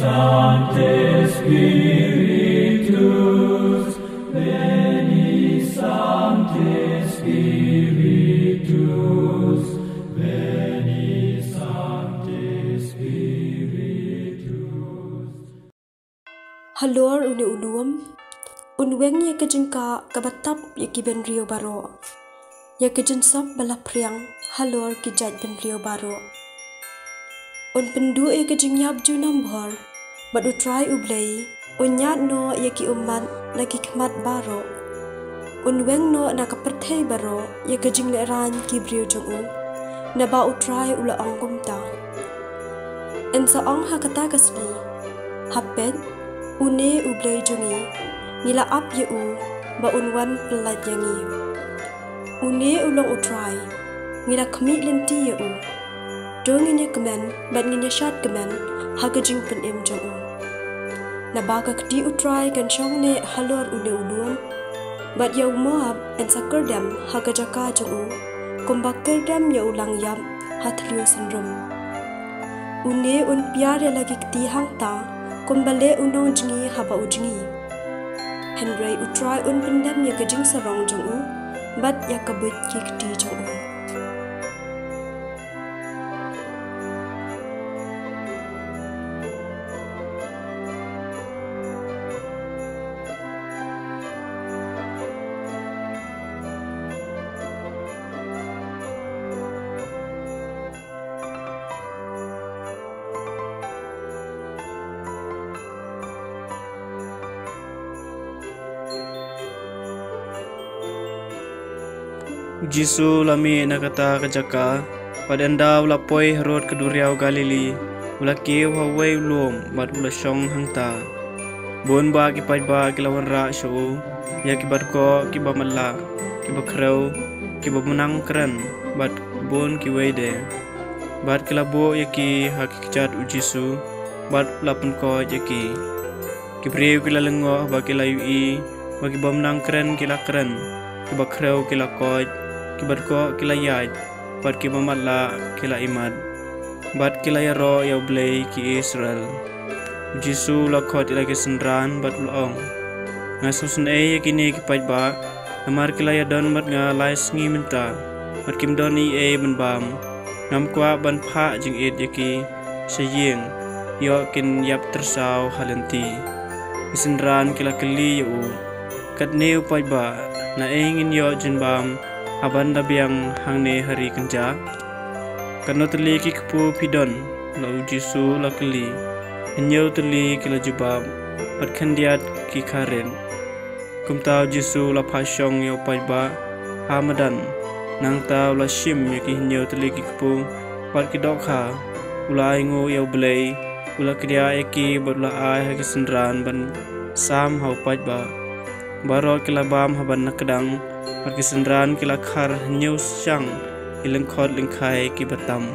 Sancte Spiritus, Veni Sancte Spiritus, Veni Sancte Spiritus. Halor une uluam, unweng ya kejengka kabatap ya kiben rio baro. Ya kejensap balapriang halor kijat ben rio baro. Un pendu ya kejengyap junam bhor, but utrai ublei, unyat no ya ki umat lagi kemat baro. Unweng no na kaperthei baro ya kejeng leran ki brio jongu, na ba utrai ula ongkum ta. En sa ong hakata kasli, hapet, une ublei jongi, nila ap ya u, ba unwan pelat yangi. Une ulong utrai, nila kemik lenti ya u. Dong ini kemen, bat ini syat kemen, haga jing pen em jong u. Na baga kedi utrai kan syong ne halor une uluam, bat ya umoab en sakerdam haga jaka jong u, kumbak kerdam ya ulang yam hatlio sendrom. Une un piar ya lagi keti hang ta, kumbale unong jengi haba ujingi. Henry utrai un pendam ya kejing sarong jong u, bat ya kabut ki keti jong u. Jisu lami nakata kajaka padanda ulapoi herod keduriau Galili ulaki hawai ulum bad ulashong hangta bon ba ki pai ba ki lawan ra shu ya ki bad ko ki ba malla ki ba krau ki ba menang keren bad bon ki weide bad ki labo ya ki hakikat ujisu bad lapan ko ya ki priu ki lalengo ba ki layu I ba ki ba menang keren ki la keren ki ba krau ki la ko kibat ko kila yaj, bat ki mamala kila imad, bat kila yaro ya blay ki Israel. Jisu lakot ilagi sendran bat ulong. Ngasusun ya kini ki pajba, namar kila yadon bat nga lais ngi minta, bat kim doni benbam, ngam kwa ban pha jing ya ki saying, yo kin yap tersau halenti. Sendran kila keli yu, kat neu pajba, na ingin yo jenbam, abanda biang hangne hari kenja karena teli ki kepu pidon lau Jisu lakeli henyau teli kila jubab pat kandiat ki karen kumtau Jisu la pasyong yo paiba hamadan nang tau la shim ya ki henyau teli ki kepu pat ki dokha ula ingu yo blay ula kriya eki badula ai ha ki sendran ban sam hau paiba baro kila bam haban nakdang Pagi sendran kila khar nyus syang ilang khot lingkai ki batam.